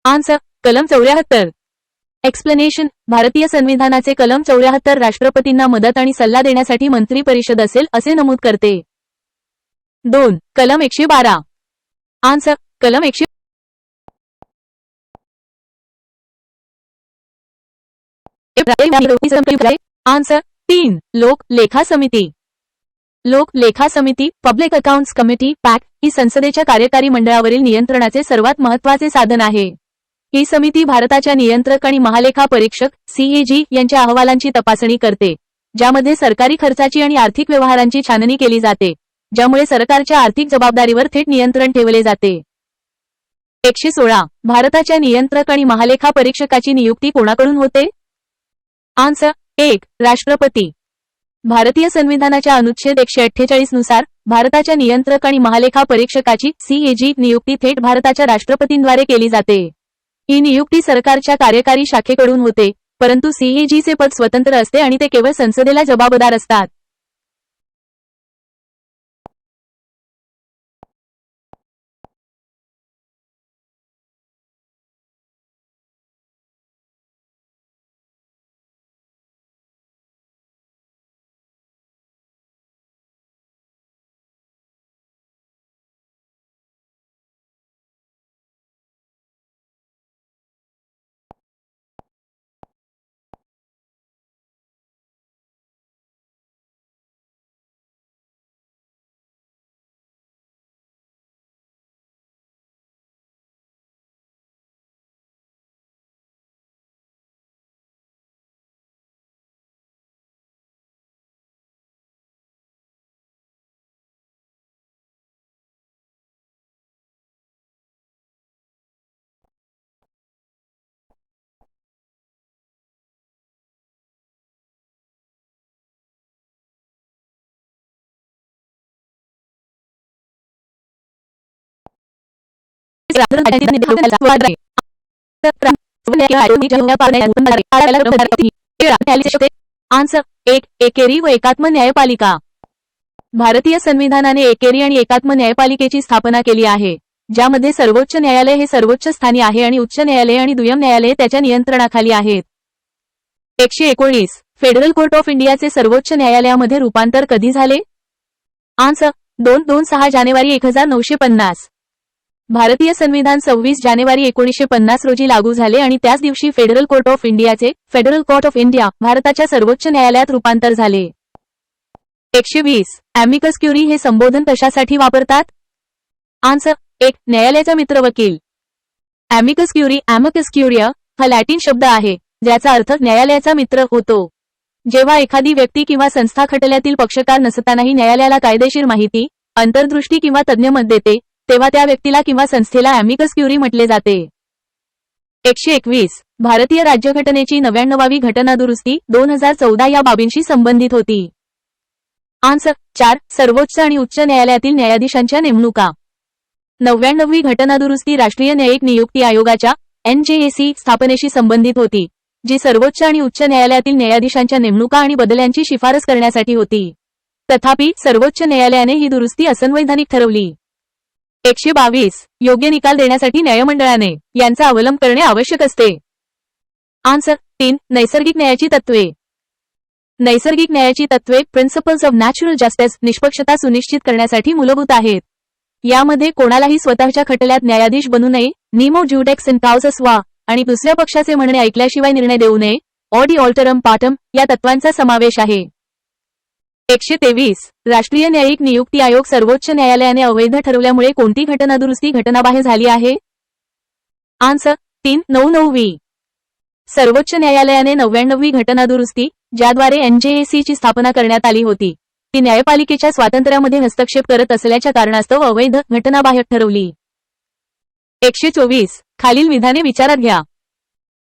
आन्सर कलम 74. एक्सप्लेनेशन. भारतीय संविधानाचे कलम 74 राष्ट्रपतींना मदत आणि सल्ला देण्यासाठी मंत्री परिषद असेल असे नमूद करते. 2. कलम 112. आन्सर कलम 100. आन्सर 3. लोक लेखा समिती. लोक लेखा समिती पब्लिक अकाउंट्स कमिटी पॅक ही संसदेच्या कार्यकारी मंडळावरील नियंत्रणाचे सर्वात महत्त्वाचे साधन आहे. ही समिती भारताच्या नियंत्रक आणि महालेखा परीक्षक CAG यांच्या अहवालांची तपासणी करते, ज्यामध्ये सरकारी खर्चाची आणि आर्थिक व्यवहारांची छाननी केली जाते, ज्यामुळे सरकारच्या आर्थिक जबाबदारीवर थेट नियंत्रण ठेवले जाते. 116. भारताच्या नियंत्रक आणि महालेखा परीक्षकाची नियुक्ती कोणाकडून होते? आन्सर 1. राष्ट्रपती. भारतीय संविधानाच्या अनुच्छेद 148 नुसार भारताच्या नियंत्रक आणि महालेखा परीक्षकाची CAG नियुक्ती थेट भारताच्या राष्ट्रपतींद्वारे केली जाते. ही नियुक्ती सरकारच्या कार्यकारी शाखेकडून होते, परंतु CAG चे पद स्वतंत्र असते आणि ते केवळ संसदेला जबाबदार असतात. आन्सर 1. एकेरी व एकात्म न्यायपालिका. भारतीय संविधानाने एकेरी आणि एकात्म न्यायपालिकेची स्थापना केली आहे, ज्यामध्ये सर्वोच्च न्यायालय हे सर्वोच्च स्थानी आहे आणि उच्च न्यायालय आणि दुय्यम न्यायालय त्याच्या नियंत्रणाखाली आहेत. 119. फेडरल कोर्ट ऑफ इंडियाचे सर्वोच्च न्यायालयामध्ये रूपांतर कधी झाले? आन्सर 2-6 जानेवारी 1950. भारतीय संविधान 26 जानेवारी 1950 रोजी लागू झाले आणि त्याच दिवशी फेडरल कोर्ट ऑफ इंडियाचे फेडरल कोर्ट ऑफ इंडिया भारताच्या सर्वोच्च न्यायालयात रूपांतर झाले. 120. ॲमिकस क्युरी हे संबोधन कशासाठी वापरतात? आन्सर 1. न्यायालयाचा मित्र वकील. ॲमिकस क्युरी ॲमिकस क्युरिया हा लॅटिन शब्द आहे, ज्याचा अर्थ न्यायालयाचा मित्र होतो. जेव्हा एखादी व्यक्ती किंवा संस्था खटल्यातील पक्षकार नसतानाही न्यायालयाला कायदेशीर माहिती, अंतर्दृष्टी किंवा तज्ञ मत देते, तेव्हा त्या व्यक्तीला किंवा संस्थेला ॲमिकस क्युरी म्हटले जाते. 121. भारतीय राज्यघटनेची 99वी घटना दुरुस्ती 2014 या बाबींशी संबंधित होती. आन्सर 4. सर्वोच्च आणि उच्च न्यायालयातील न्यायाधीशांच्या नेमणुका. 99वी घटना दुरुस्ती राष्ट्रीय न्यायिक नियुक्ती आयोगाच्या NJAC स्थापनेशी संबंधित होती, जी सर्वोच्च आणि उच्च न्यायालयातील न्यायाधीशांच्या नेमणुका आणि बदल्यांची शिफारस करण्यासाठी होती. तथापि सर्वोच्च न्यायालयाने ही दुरुस्ती असंवैधानिक ठरवली. 122. योग्य निकाल देण्यासाठी न्यायमंडळाने यांचा अवलंब करणे आवश्यक असते. आन्सर 3. नैसर्गिक न्यायाची तत्त्वे. नैसर्गिक न्यायाची तत्त्वे प्रिन्सिपल्स ऑफ नॅचरल जस्टिस निष्पक्षता सुनिश्चित करण्यासाठी मूलभूत आहेत. यामध्ये कोणालाही स्वतःच्या खटल्यात न्यायाधीश बनू नये, निमो ज्युडेक्स इन काउसस वा आणि दुसऱ्या पक्षाचे म्हणणे ऐकल्याशिवाय निर्णय देऊ नये, ऑडी ऑल्टरम पार्टम या तत्वांचा समावेश आहे. 123. राष्ट्रीय न्यायिक नियुक्ती आयोग सर्वोच्च न्यायालयाने अवैध ठरवल्यामुळे कोणती घटना दुरुस्ती घटनाबाह्य झाली आहे? आन्सर 3. 99वी. सर्वोच्च न्यायालयाने 99वी घटना दुरुस्ती, ज्याद्वारे NJAC ची स्थापना करण्यात आली होती, ती न्यायपालिकेच्या स्वातंत्र्यामध्ये हस्तक्षेप करत असल्याच्या कारणास्तव अवैध घटनाबाह्य ठरवली. 124. खालील विधाने विचारात घ्या.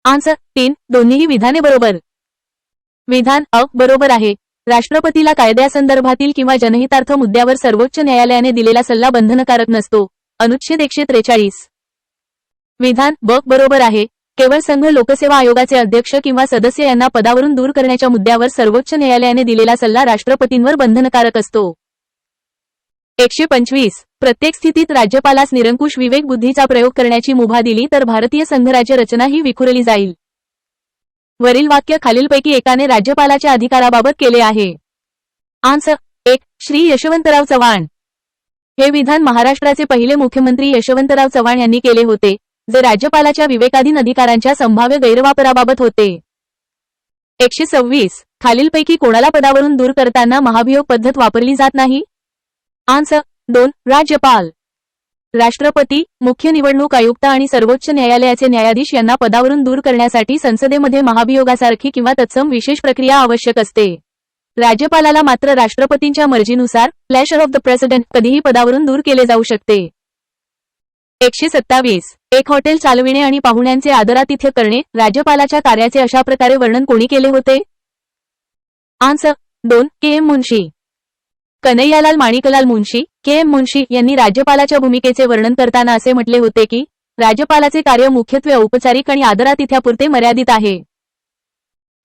आन्सर 3. दोन्हीही विधाने बरोबर. विधान अ बरोबर आहे. राष्ट्रपतीला कायद्यासंदर्भातील किंवा जनहितार्थ मुद्द्यावर सर्वोच्च न्यायालयाने दिलेला सल्ला बंधनकारक नसतो. अनुच्छेद 143. विधान ब बरोबर आहे. केवळ संघ लोकसेवा आयोगाचे अध्यक्ष किंवा सदस्य यांना पदावरून दूर करण्याच्या मुद्द्यावर सर्वोच्च न्यायालयाने दिलेला सल्ला राष्ट्रपतींवर बंधनकारक असतो. 125. प्रत्येक स्थितीत राज्यपालास निरंकुश विवेक बुद्धीचा प्रयोग करण्याची मुभा दिली तर भारतीय संघराज्य रचना ही विखुरली जाईल. वरील वाक्य खालीलपैकी एकाने राज्यपालाच्या अधिकाराबाबत केले आहे. आन्सर 1. श्री यशवंतराव चव्हाण. हे विधान महाराष्ट्राचे पहिले मुख्यमंत्री यशवंतराव चव्हाण यांनी केले होते, जे राज्यपालाच्या विवेकाधीन अधिकारांच्या संभाव्य गैरवापराबाबत होते. 126. खालीलपैकी कोणाला पदावरून दूर करताना महाभियोग पद्धत वापरली जात नाही? आन्सर 2. राज्यपाल. राष्ट्रपती, मुख्य निवडणूक आयुक्त आणि सर्वोच्च न्यायालयाचे न्यायाधीश यांना पदावरून दूर करण्यासाठी संसदेमध्ये महाभियोगासारखी किंवा तत्सम विशेष प्रक्रिया आवश्यक असते. राज्यपालाला मात्र राष्ट्रपतींच्या मर्जीनुसार प्लेजर ऑफ द प्रेसिडेंट कधीही पदावरून दूर केले जाऊ शकते. 127. एक हॉटेल चालविणे आणि पाहुण्यांचे आदरातिथ्य करणे, राज्यपालाच्या कार्याचे अशा प्रकारे वर्णन कोणी केले होते? आन्सर 2. के. मुन्शी. कन्हैयालाल माणिकलाल मुन्शी, के. मुन्शी यांनी राज्यपालाच्या भूमिकेचे वर्णन करताना असे म्हटले होते की राज्यपालाचे कार्य मुख्यत्वे औपचारिक आणि आदरातिथ्यापुरते मर्यादित आहे.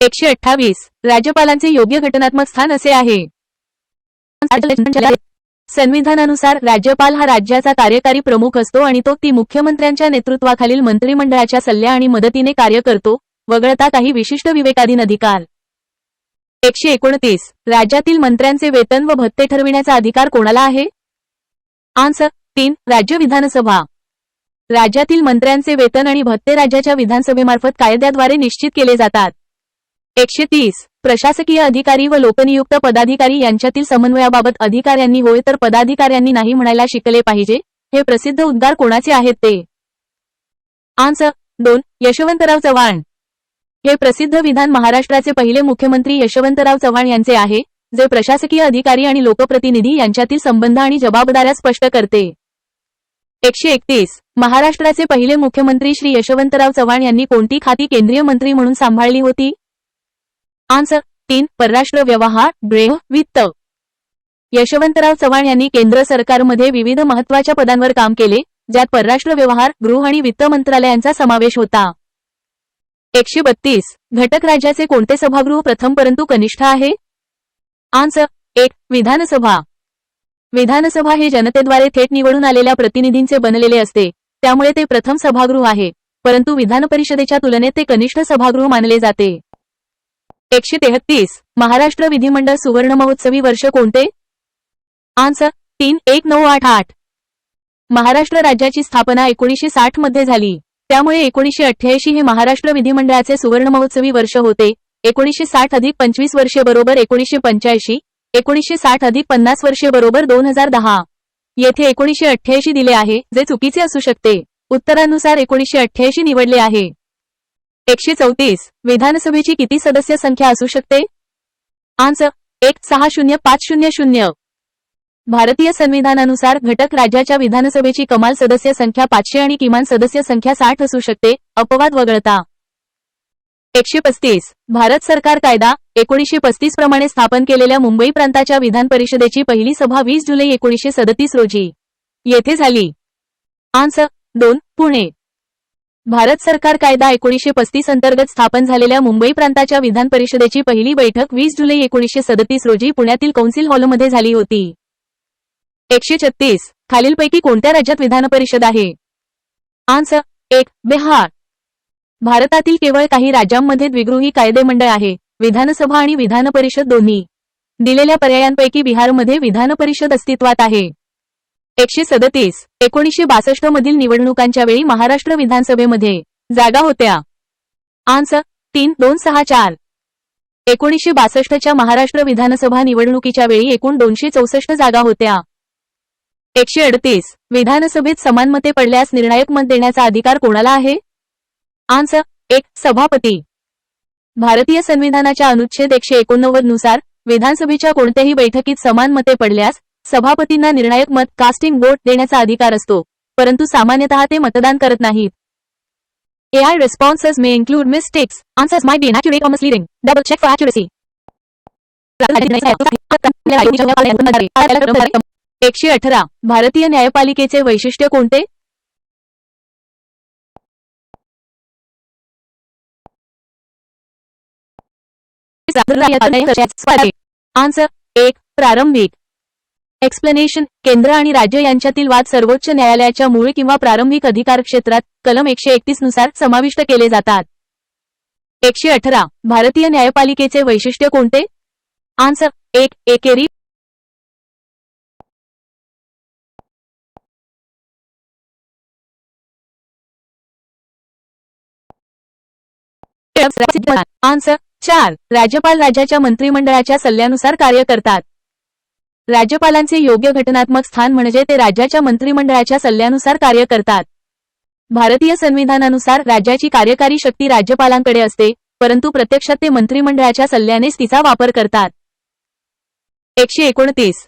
128. राज्यपालांचे योग्य घटनात्मक स्थान असे आहे. संविधानानुसार राज्यपाल हा राज्याचा कार्यकारी प्रमुख असतो आणि तो ती मुख्यमंत्र्यांच्या नेतृत्वाखालील मंत्रिमंडळाच्या सल्ल्या आणि मदतीने कार्य करतो, वगळता काही विशिष्ट विवेकाधीन अधिकार. 129. राज्यातील मंत्र्यांचे वेतन व भत्ते ठरविण्याचा अधिकार कोणाला आहे? आन्सर 3. राज्य विधानसभा. राज्यातील मंत्र्यांचे वेतन आणि भत्ते राज्याच्या विधानसभेमार्फत कायद्याद्वारे निश्चित केले जातात. 130. प्रशासकीय अधिकारी व लोकनियुक्त पदाधिकारी यांच्यातील समन्वयाबाबत अधिकाऱ्यांनी होय तर पदाधिकाऱ्यांनी नाही म्हणायला शिकले पाहिजे, हे प्रसिद्ध उद्गार कोणाचे आहेत ते? आन्सर 2. यशवंतराव चव्हाण. हे प्रसिद्ध विधान महाराष्ट्राचे पहिले मुख्यमंत्री यशवंतराव चव्हाण यांचे आहे, जे प्रशासकीय अधिकारी आणि लोकप्रतिनिधी यांच्यातील संबंध आणि जबाबदाऱ्या स्पष्ट करते. 131. महाराष्ट्राचे पहिले मुख्यमंत्री श्री यशवंतराव चव्हाण यांनी कोणती खाती केंद्रीय मंत्री म्हणून सांभाळली होती? आन्सर 3. परराष्ट्र व्यवहार, गृह, वित्त. यशवंतराव चव्हाण यांनी केंद्र सरकारमध्ये विविध महत्त्वाच्या पदांवर काम केले, ज्यात परराष्ट्र व्यवहार, गृह आणि वित्त मंत्रालयांचा समावेश होता. 132. घटक राज्याचे कोणते सभागृह प्रथम परंतु कनिष्ठ आहे? आन्सर 1. विधानसभा. विधानसभा हे जनतेद्वारे थेट निवडून आलेल्या प्रतिनिधींचे बनलेले असते, त्यामुळे ते प्रथम सभागृह आहे, परंतु विधान परिषदेच्या तुलनेत ते कनिष्ठ सभागृह मानले जाते. 133. महाराष्ट्र विधिमंडळ सुवर्ण महोत्सवी वर्ष कोणते? आन्सर 3. 1988. महाराष्ट्र राज्याची स्थापना 1960 मध्ये झाली, त्यामुळे 1988 हे महाराष्ट्र विधिमंडळाचे सुवर्ण महोत्सवी वर्ष होते. 1960 अधिक 25 वर्षे बरोबर 1985, 1960 अधिक 50 वर्षे बरोबर 2010. येथे 1988 दिले आहे, जे चुकीचे असू शकते. उत्तरानुसार 1988 निवडले आहे. 134. विधानसभेची किती सदस्य संख्या असू शकते? आन्सर 1. 60500. भारतीय संविधानानुसार घटक राज्याच्या विधानसभेची कमाल सदस्य संख्या 500 आणि किमान सदस्य संख्या 60 असू शकते, अपवाद वगळता. 135. भारत सरकार कायदा 1935 प्रमाणे स्थापन केलेल्या मुंबई प्रांताच्या विधान परिषदेची पहिली सभा 20 जुलै 1937 रोजी येथे झाली. आन्सर 2. पुणे. भारत सरकार कायदा 1935 अंतर्गत स्थापन झालेल्या मुंबई प्रांताच्या विधान परिषदेची पहिली बैठक 20 जुलै 1937 रोजी पुण्यातील कौन्सिल हॉलमध्ये झाली होती. 136. खालीलपैकी कोणत्या राज्यात विधान परिषद आहे? आन्सर 1. बिहार. भारतातील केवळ काही राज्यांमध्ये द्विगृही कायदेमंडळ आहे, विधानसभा आणि विधान परिषद दोन्ही. दिलेल्या पर्यायांपैकी बिहारमध्ये विधान परिषद अस्तित्वात आहे. 137. 1962 मधील निवडणुकांच्या वेळी महाराष्ट्र विधानसभेमध्ये जागा होत्या? आन्सर 3. 264. 1962च्या महाराष्ट्र विधानसभा निवडणुकीच्या वेळी एकूण 264 जागा होत्या. 138. विधानसभेत समान मते पडल्यास निर्णायक मत देण्याचा अधिकार कोणाला आहे? आन्सर 1. सभापती. भारतीय संविधानाच्या अनुच्छेद 189 नुसार विधानसभेच्या कोणत्याही बैठकीत समान मते पडल्यास सभापतींना निर्णायक मत कास्टिंग वोट देण्याचा अधिकार असतो, परंतु सामान्यतः ते मतदान करत नाहीत. AI responses may include mistakes. Answers might be inaccurate or misleading. Double check for accuracy. 118. भारतीय न्यायपालिकेचे वैशिष्ट्य कोणते? आन्सर 1. प्रारंभिक. एक्सप्लेनेशन. केंद्र आणि राज्य यांच्यातील वाद सर्वोच्च न्यायालयाच्या मूळ किंवा प्रारंभिक अधिकार क्षेत्रात कलम 131 नुसार समाविष्ट केले जातात. 118. भारतीय न्यायपालिकेचे वैशिष्ट्य कोणते? आन्सर 1. एकेरी. आन्सर 4. राज्यपाल राज्याच्या मंत्रिमंडळाच्या सल्ल्यानुसार कार्य करतात. राज्यपालांचे योग्य घटनात्मक स्थान म्हणजे ते राज्याच्या मंत्रिमंडळाच्या सल्ल्यानुसार कार्य करतात. भारतीय संविधानानुसार राज्याची कार्यकारी शक्ती राज्यपालांकडे असते, परंतु प्रत्यक्षात ते मंत्रिमंडळाच्या सल्ल्यानेच तिचा वापर करतात. 129.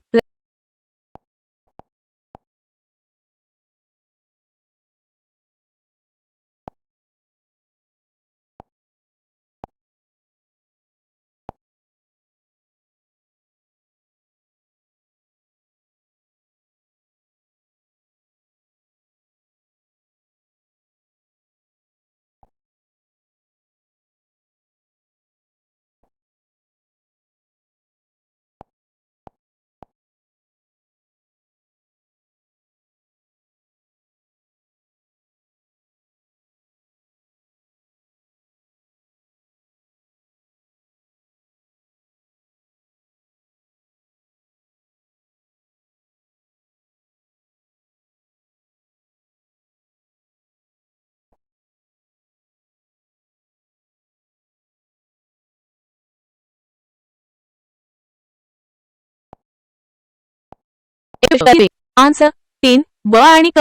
आन्सर 3. ब आणि क.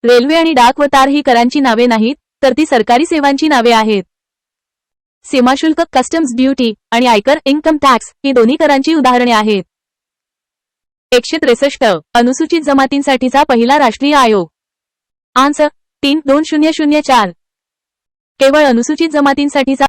रेल्वे आणि डाक व तार ही करांची नावे नाहीत, तर ती सरकारी सेवांची नावे आहेत. सीमाशुल्क कस्टम्स ड्युटी आणि आयकर इन्कम टॅक्स ही दोन्ही करांची उदाहरणे आहेत. 163. अनुसूचित जमातींसाठीचा पहिला राष्ट्रीय आयोग. आन्सर 3. 2004. केवळ अनुसूचित जमातींसाठीचा.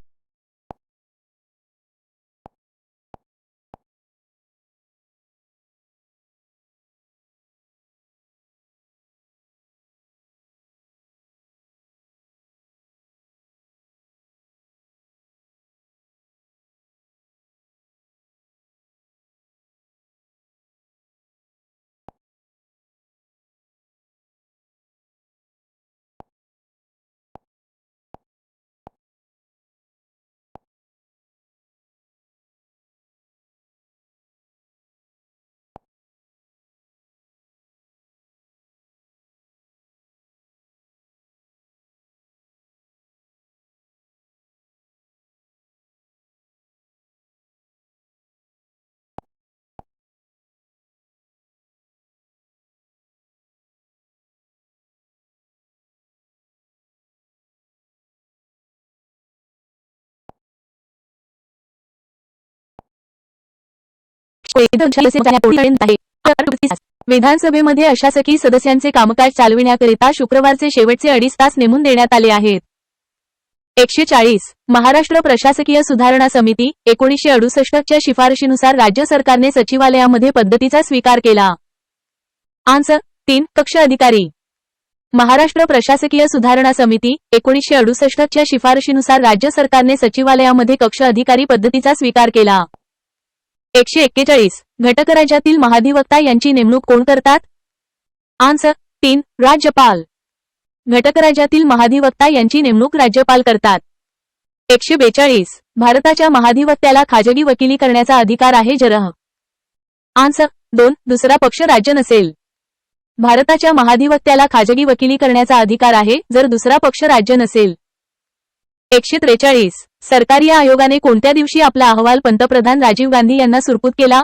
विधानसभेमध्ये अशासकीय सदस्यांचे कामकाज चालविण्याकरिता शुक्रवारचे शेवटचे 2.5 तास नेमून देण्यात आले आहेत. 140. महाराष्ट्र प्रशासकीय सुधारणा समिती 1968 च्या शिफारशीनुसार राज्य सरकारने सचिवालयामध्ये पद्धतीचा स्वीकार केला. आन्सर 3. कक्ष अधिकारी. महाराष्ट्र प्रशासकीय सुधारणा समिती 1968 च्या शिफारशीनुसार राज्य सरकारने सचिवालयामध्ये कक्ष अधिकारी पद्धतीचा स्वीकार केला. 141. घटकराज्यातील महाधिवक्ता यांची नेमणूक कोण करतात? आन्सर 3. राज्यपाल. घटकराज्यातील महाधिवक्ता यांची नेमणूक राज्यपाल करतात. 142. भारताच्या महाधिवक्त्याला खाजगी वकिली करण्याचा अधिकार आहे जर आन्सर 2. दुसरा पक्ष राज्य नसेल. भारताच्या महाधिवक्त्याला खाजगी वकिली करण्याचा अधिकार आहे जर दुसरा पक्ष राज्य नसेल. 143. सरकारी आयोगाने कोणत्या दिवशी आपला अहवाल पंतप्रधान राजीव गांधी यांना सुपूर्द केला?